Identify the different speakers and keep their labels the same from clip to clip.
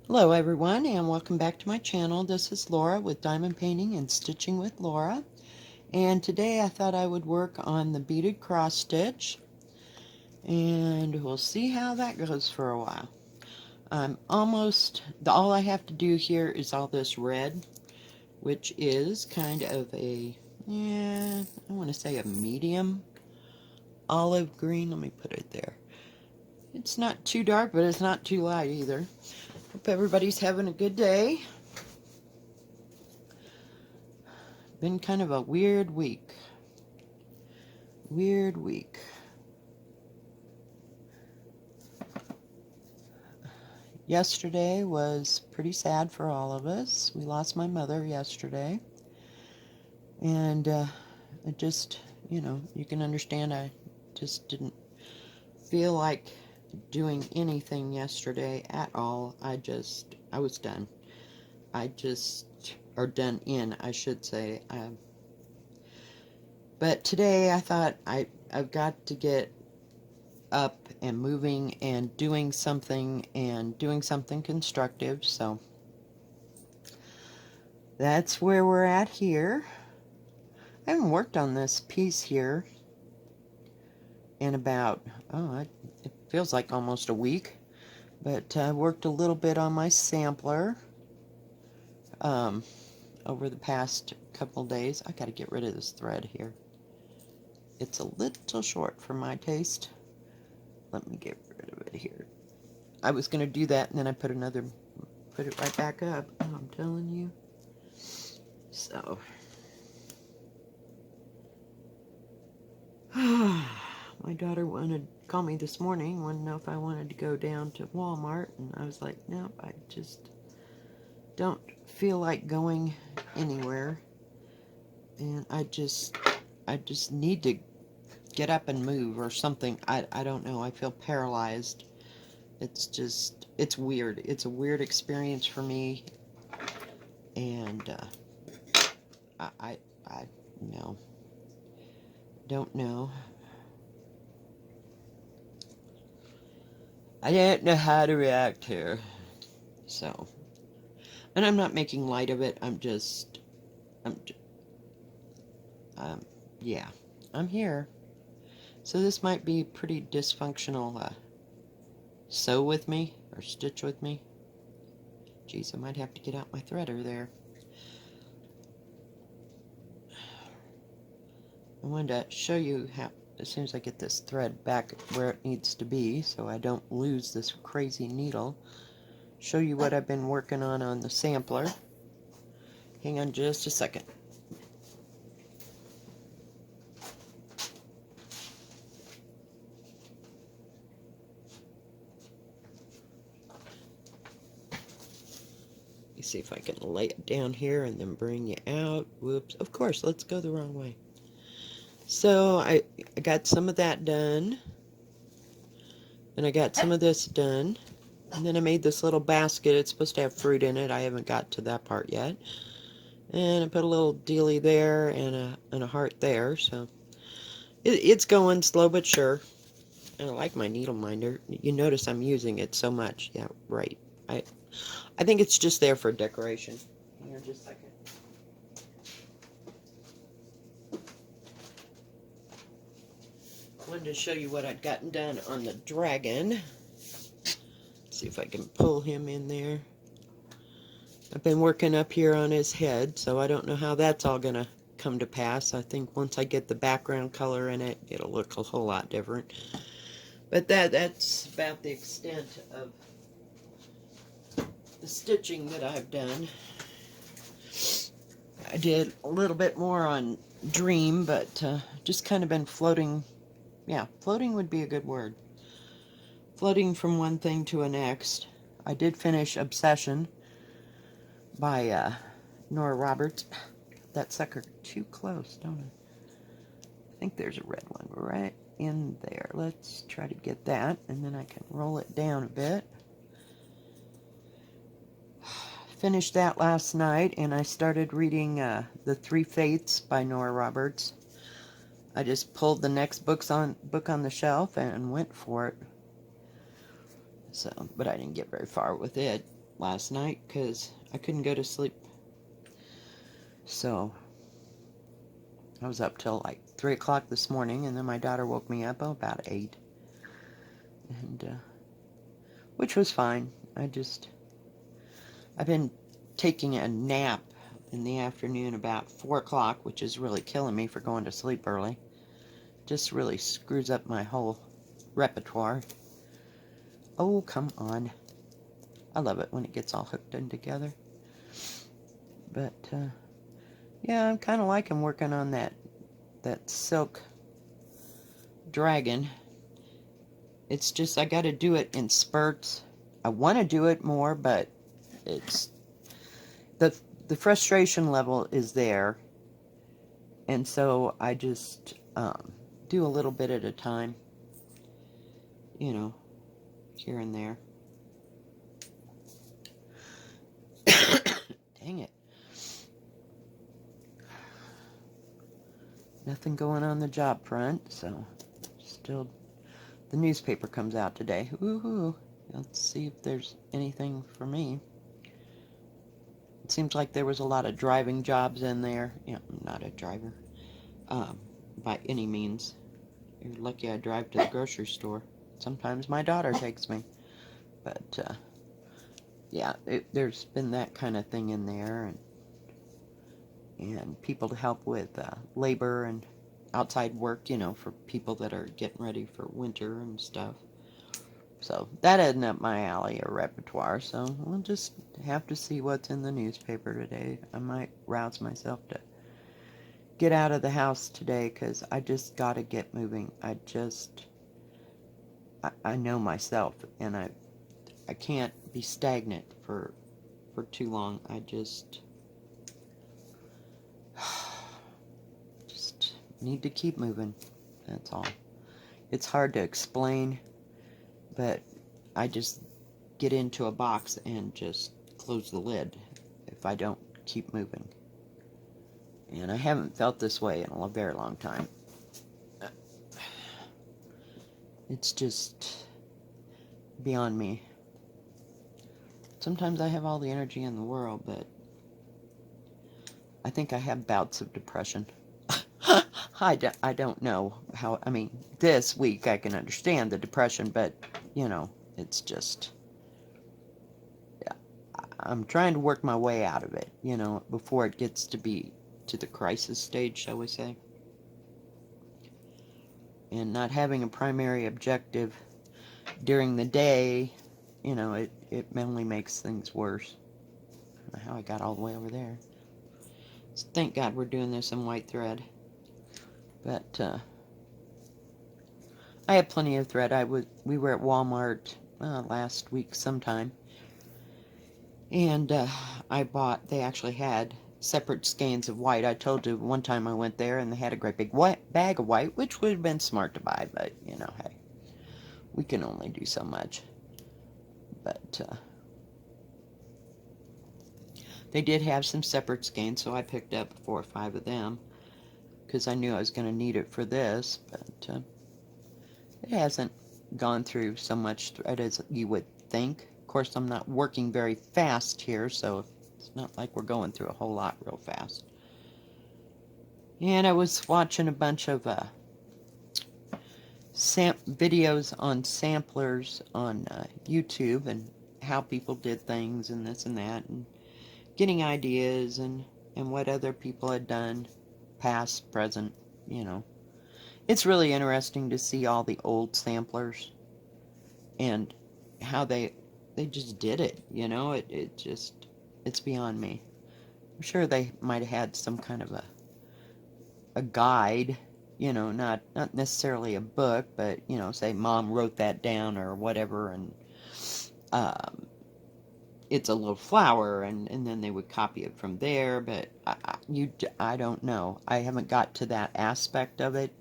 Speaker 1: Hello everyone and welcome back to my channel. This is Laura with Diamond Painting and Stitching with Laura. And today I thought I would work on the beaded cross stitch. And we'll see how that goes for a while. All I have to do here is all this red, which is kind of a, I want to say a medium olive green. Let me put it there. It's not too dark, but it's not too light either. Hope everybody's having a good day. Been kind of a weird week. Yesterday was pretty sad for all of us. We lost my mother yesterday. And it just, you can understand I just didn't feel like doing anything yesterday at all. I was done. Or done in, I should say. But today I thought I've got to get up and moving and doing something constructive, so that's where we're at here. I haven't worked on this piece here in about, it feels like almost a week, but I worked a little bit on my sampler over the past couple days. I gotta get rid of this thread here. It's a little short for my taste. Let me get rid of it here. I was going to do that, and then I put it right back up. Oh, I'm telling you. So. My daughter call me this morning, wanted to know if I wanted to go down to Walmart, and I was like, nope, I just don't feel like going anywhere. And I just need to get up and move or something. I don't know. I feel paralyzed. It's weird. It's a weird experience for me. And I no. Don't know. I don't know how to react here. So. And I'm not making light of it. Yeah. I'm here. So this might be pretty dysfunctional, sew with me, or stitch with me. Geez, I might have to get out my threader there. I wanted to show you how, as soon as I get this thread back where it needs to be, so I don't lose this crazy needle, show you what I've been working on the sampler. Hang on just a second. See if I can lay it down here and then bring you out. Whoops. Of course, let's go the wrong way. So I got some of that done. And I got some of this done. And then I made this little basket. It's supposed to have fruit in it. I haven't got to that part yet. And I put a little dealie there and a heart there. So it's going slow but sure. And I like my needle minder. You notice I'm using it so much. Yeah, right. I think it's just there for decoration. Here, just a second. I wanted to show you what I'd gotten done on the dragon. See if I can pull him in there. I've been working up here on his head, so I don't know how that's all going to come to pass. I think once I get the background color in it, it'll look a whole lot different. But that's about the extent of the stitching that I've done. I did a little bit more on Dream, but just kind of been floating. Yeah, floating would be a good word. Floating from one thing to the next. I did finish Obsession by Nora Roberts. That sucker too close, don't I think there's a red one right in there. Let's try to get that, and then I can roll it down a bit. Finished that last night, and I started reading The Three Fates by Nora Roberts. I just pulled the next book on the shelf and went for it. So, but I didn't get very far with it. last night because I couldn't go to sleep. So I was up till like 3 o'clock this morning, and then my daughter woke me up about 8, and which was fine. I've been taking a nap in the afternoon about 4 o'clock, which is really killing me for going to sleep early. Just really screws up my whole repertoire. Oh, come on. I love it when it gets all hooked in together. But, yeah, I'm kind of liking working on that silk dragon. It's just I got to do it in spurts. I want to do it more, but it's the frustration level is there, and so I just do a little bit at a time, you know, here and there. Dang it. Nothing going on the job front, so still the newspaper comes out today. Woohoo. Let's see if there's anything for me. It seems like there was a lot of driving jobs in there. Yeah, I'm not a driver by any means. You're lucky I drive to the grocery store. Sometimes my daughter takes me. But, yeah, there's been that kind of thing in there. And people to help with labor and outside work, you know, for people that are getting ready for winter and stuff. So that isn't up my alley or repertoire, so we'll just have to see what's in the newspaper today. I might rouse myself to get out of the house today, because I just got to get moving. I know myself, and I can't be stagnant for too long. I just need to keep moving. That's all. It's hard to explain, but I just get into a box and just close the lid if I don't keep moving. And I haven't felt this way in a very long time. It's just beyond me. Sometimes I have all the energy in the world, but I think I have bouts of depression. I don't know how, I mean, this week I can understand the depression, but, you know, it's just, I'm trying to work my way out of it, you know, before it gets to be to the crisis stage, shall we say. And not having a primary objective during the day, you know, it only makes things worse. I don't know how I got all the way over there. So thank God we're doing this in white thread. But I have plenty of thread. We were at Walmart last week sometime, and they actually had separate skeins of white. I told you one time I went there and they had a great big bag of white, which would have been smart to buy, but, you know, hey, we can only do so much. But they did have some separate skeins, so I picked up 4 or 5 of them, because I knew I was going to need it for this, but it hasn't gone through so much thread as you would think. Of course, I'm not working very fast here, so it's not like we're going through a whole lot real fast. And I was watching a bunch of videos on samplers on YouTube, and how people did things and this and that, and getting ideas and what other people had done, past, present, you know. It's really interesting to see all the old samplers and how they just did it, you know. It's beyond me. I'm sure they might have had some kind of a guide, you know, not necessarily a book, but, you know, say mom wrote that down or whatever, and it's a little flower, and then they would copy it from there, but I don't know. I haven't got to that aspect of it,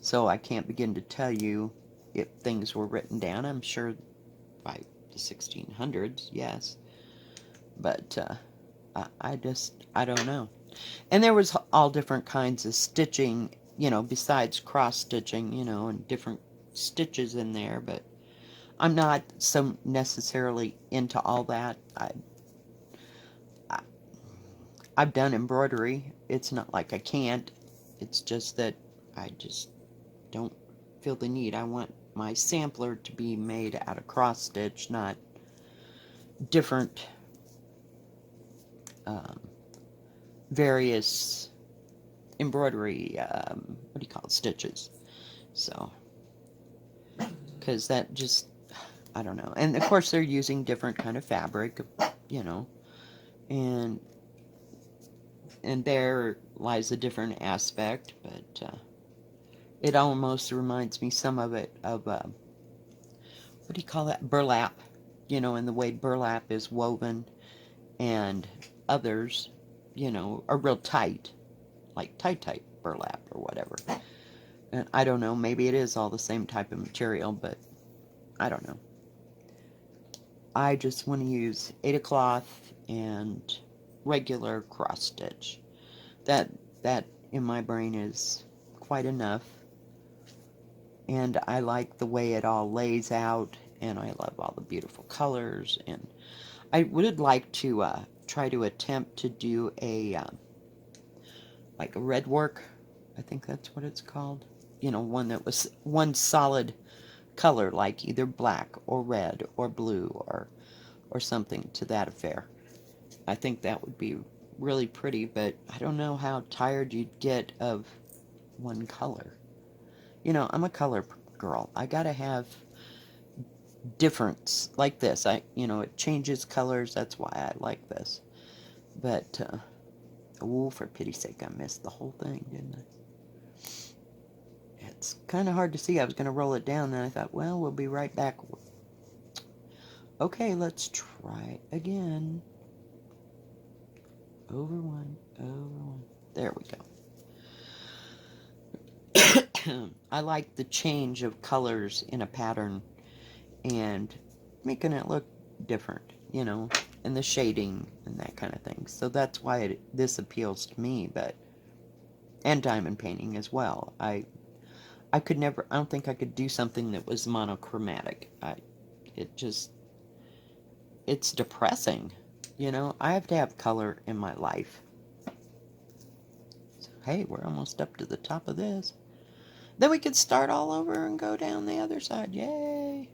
Speaker 1: so I can't begin to tell you if things were written down. I'm sure by the 1600s, yes, but I don't know. And there was all different kinds of stitching, you know, besides cross stitching, you know, and different stitches in there, but I'm not so necessarily into all that. I I've done embroidery. It's not like I can't. It's just that I just don't feel the need. I want my sampler to be made out of cross stitch, not different um, various embroidery, what do you call it, stitches. So, because that just, I don't know. And of course they're using different kind of fabric, you know, and there lies a different aspect, but it almost reminds me some of it of, what do you call that, burlap, you know, and the way burlap is woven, and others, you know, are real tight, like tight burlap or whatever. And I don't know, maybe it is all the same type of material, but I don't know. I just want to use Ada cloth and regular cross stitch. That in my brain is quite enough. And I like the way it all lays out, and I love all the beautiful colors. And I would like to try to attempt to do a like a red work. I think that's what it's called. You know, one that was one solid color, like either black or red or blue or something to that affair. I think that would be really pretty, but I don't know how tired you'd get of one color. You know, I'm a color girl. I gotta have difference like this. You know, it changes colors. That's why I like this. But, oh, for pity's sake, I missed the whole thing, didn't I? It's kind of hard to see. I was going to roll it down, and I thought, well, we'll be right back. Okay, let's try again. Over one, over one. There we go. I like the change of colors in a pattern and making it look different, you know, and the shading and that kind of thing. So that's why this appeals to me, and diamond painting as well. I could never, I don't think I could do something that was monochromatic. It's depressing, you know. I have to have color in my life. So, hey, we're almost up to the top of this. Then we could start all over and go down the other side. Yay!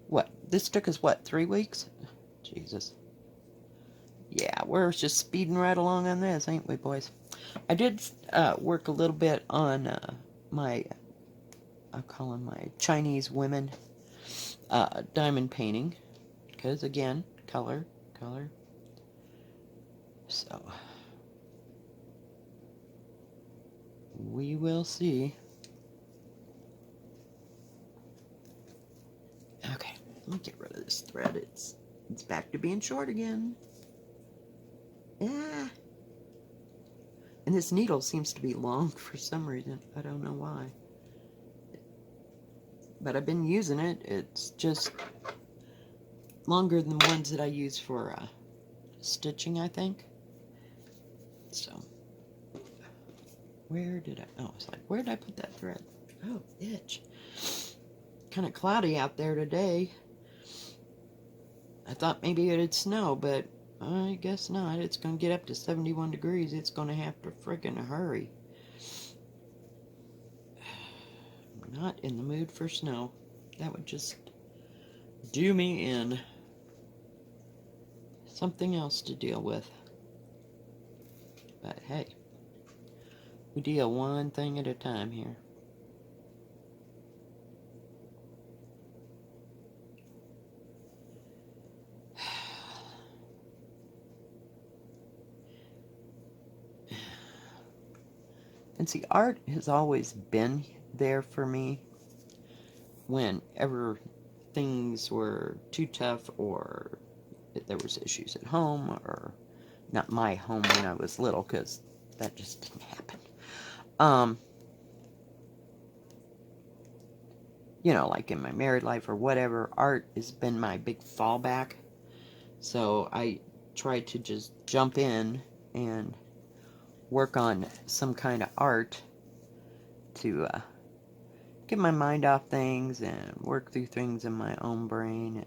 Speaker 1: What? This took us, what, 3 weeks? Jesus. Yeah, we're just speeding right along on this, ain't we, boys? I did work a little bit on my, I'll call them my Chinese women diamond painting. Because, again, color. So, we will see. Okay, let me get rid of this thread. It's back to being short again. Yeah. And this needle seems to be long for some reason. I don't know why. But I've been using it. It's just longer than the ones that I use for stitching, I think. So, where did I... Oh, it's like, where did I put that thread? Oh, itch. Kind of cloudy out there today. I thought maybe it'd snow, but I guess not. It's going to get up to 71 degrees. It's going to have to frickin' hurry. I'm not in the mood for snow. That would just do me in. Something else to deal with. But hey, we deal one thing at a time here. And see, art has always been there for me whenever things were too tough, or there was issues at home, or not my home when I was little, because that just didn't happen. You know, like in my married life or whatever, art has been my big fallback. So I try to just jump in and work on some kind of art to get my mind off things and work through things in my own brain.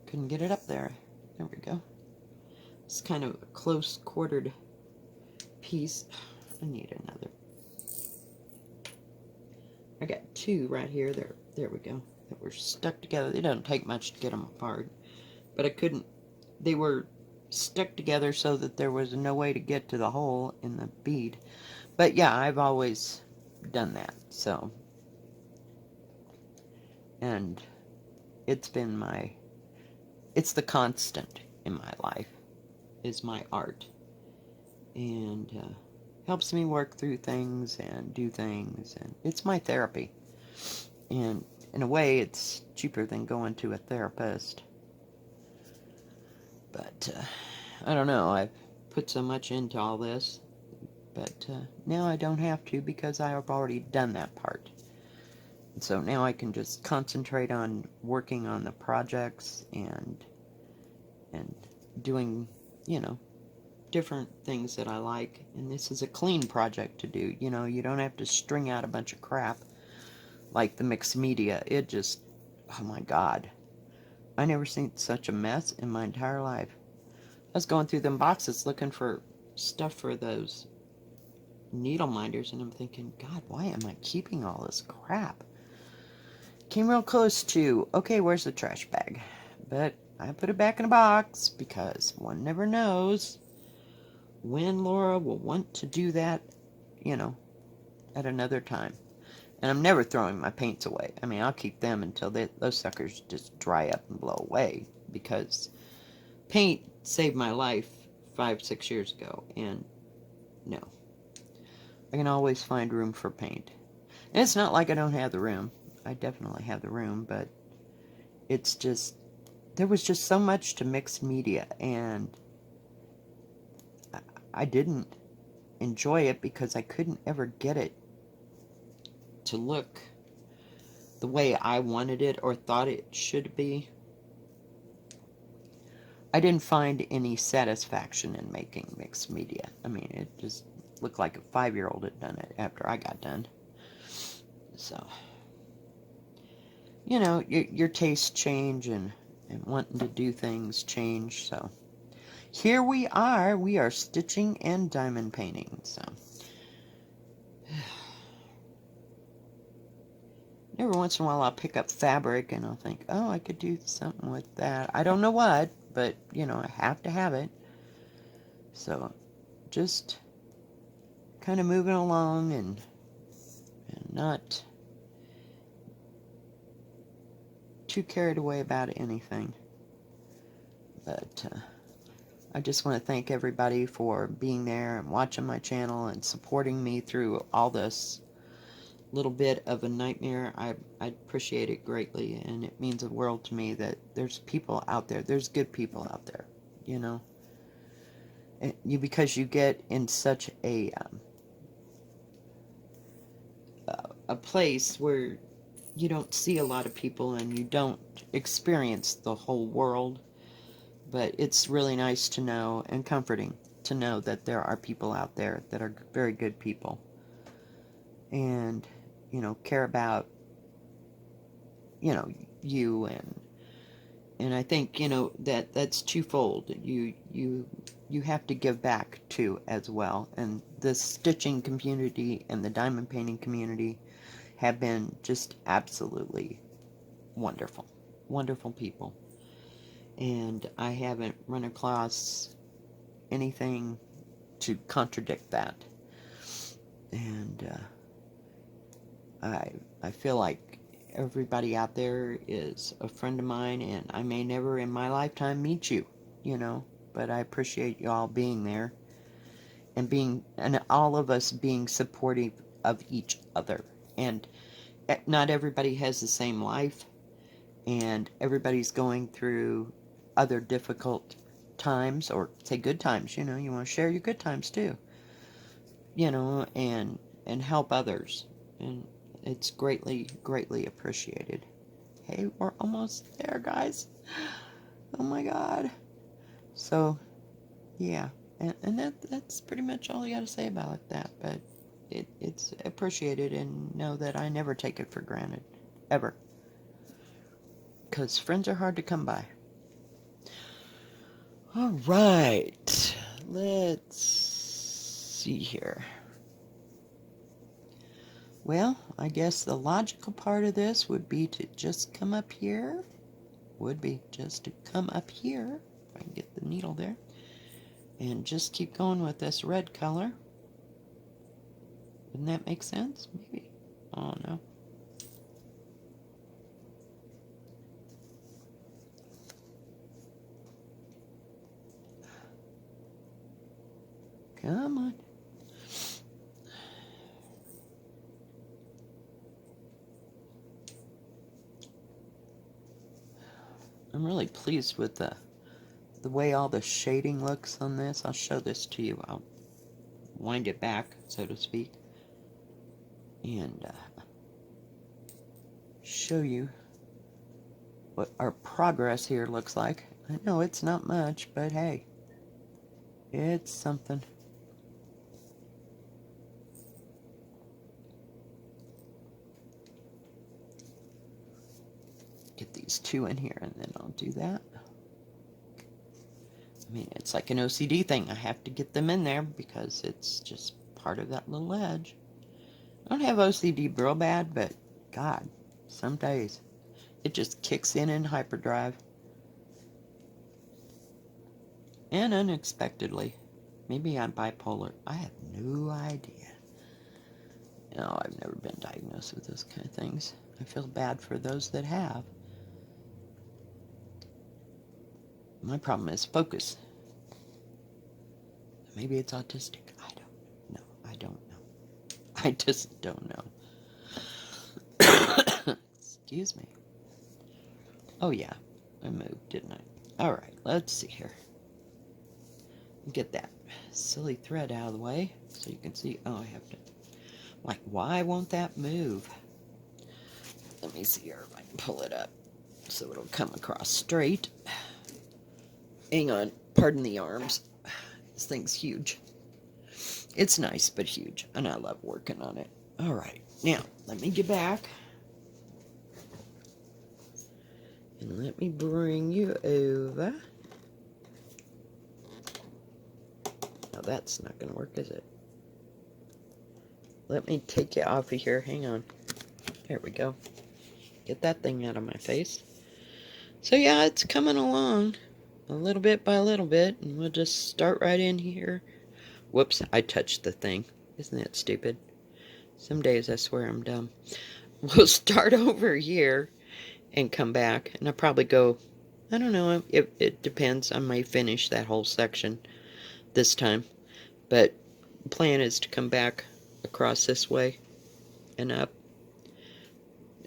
Speaker 1: Couldn't get it up there. There we go. It's kind of a close quartered piece. I need another. I got two right here. There we go. That were stuck together. It doesn't take much to get them apart. But I couldn't. They were stuck together so that there was no way to get to the hole in the bead. But yeah, I've always done that. So. And it's been it's the constant in my life, is my art. And helps me work through things and do things. And it's my therapy. And in a way, it's cheaper than going to a therapist. But I don't know. I've put so much into all this. But now I don't have to because I have already done that part. And so now I can just concentrate on working on the projects and doing, you know, different things that I like. And this is a clean project to do. You know, you don't have to string out a bunch of crap like the mixed media. It just, oh my God. I never seen such a mess in my entire life. I was going through them boxes looking for stuff for those needle minders, and I'm thinking, God, why am I keeping all this crap? Came real close to, okay, where's the trash bag? But I put it back in a box because one never knows when Laura will want to do that, you know, at another time. And I'm never throwing my paints away. I mean, I'll keep them until those suckers just dry up and blow away, because paint saved my life 5-6 years ago, and no. I can always find room for paint. And it's not like I don't have the room. I definitely have the room, but it's just, there was just so much to mixed media, and I didn't enjoy it because I couldn't ever get it to look the way I wanted it or thought it should be. I didn't find any satisfaction in making mixed media. I mean, it just looked like a 5-year-old had done it after I got done. So, you know, your tastes change, and wanting to do things change. So, here we are stitching and diamond painting. So, every once in a while I'll pick up fabric and I'll think, oh, I could do something with that. I don't know what, but, you know, I have to have it. So, just kind of moving along and not too carried away about anything. But I just want to thank everybody for being there and watching my channel and supporting me through all this little bit of a nightmare. I appreciate it greatly, and it means the world to me that there's people out there. There's good people out there, you know. And because you get in such a place where you don't see a lot of people and you don't experience the whole world, but it's really nice to know and comforting to know that there are people out there that are very good people and, you know, care about, you know, you. And I think, you know, that's twofold. You have to give back too as well. And the stitching community and the diamond painting community have been just absolutely wonderful. Wonderful people. And I haven't run across anything to contradict that. And I feel like everybody out there is a friend of mine, and I may never in my lifetime meet you, you know, but I appreciate you all being there and all of us being supportive of each other. And not everybody has the same life, and everybody's going through other difficult times, or say good times. You know, you want to share your good times too, you know, and help others, and it's greatly appreciated. Hey, we're almost there, guys. Oh my God. So yeah, And that's pretty much all I got to say about that. But it's appreciated, and know that I never take it for granted, ever. Because friends are hard to come by. All right, let's see here. Well, I guess the logical part of this would be to just come up here. Would be just to come up here, if I can get the needle there, and just keep going with this red color. Wouldn't that make sense? Maybe. Oh no. Come on. I'm really pleased with the way all the shading looks on this. I'll show this to you. I'll wind it back, so to speak, and show you what our progress here looks like. I know it's not much, but hey, it's something. Get these two in here, and then I'll do that. I mean, it's like an OCD thing. I have to get them in there because it's just part of that little edge. I don't have OCD real bad, but God, some days it just kicks in hyperdrive. And unexpectedly. Maybe I'm bipolar. I have no idea. No, I've never been diagnosed with those kind of things. I feel bad for those that have. My problem is focus. Maybe it's autistic. I don't know. I don't know. I just don't know. Excuse me. Oh yeah, I moved, didn't I? Alright, let's see here. Get that silly thread out of the way so you can see. Oh, I have to. Like, why won't that move? Let me see here if I can pull it up so it'll come across straight. Hang on, pardon the arms. This thing's huge. It's nice, but huge, and I love working on it. Alright, now, let me get back. And let me bring you over. Now that's not going to work, is it? Let me take you off of here. Hang on. There we go. Get that thing out of my face. So yeah, it's coming along. A little bit by a little bit. And we'll just start right in here. Whoops, I touched the thing. Isn't that stupid? Some days I swear I'm dumb. We'll start over here and come back. And I'll probably go, I don't know, it depends. I might finish that whole section this time. But the plan is to come back across this way and up.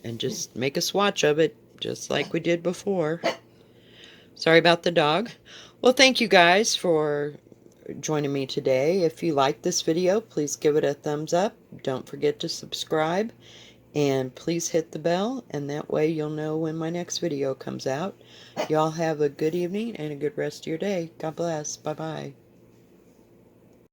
Speaker 1: And just make a swatch of it, just like we did before. Sorry about the dog. Well, thank you guys for joining me today. If you like this video, please give it a thumbs up. Don't forget to subscribe. And please hit the bell, and that way you'll know when my next video comes out. Y'all have a good evening and a good rest of your day. God bless. Bye-bye.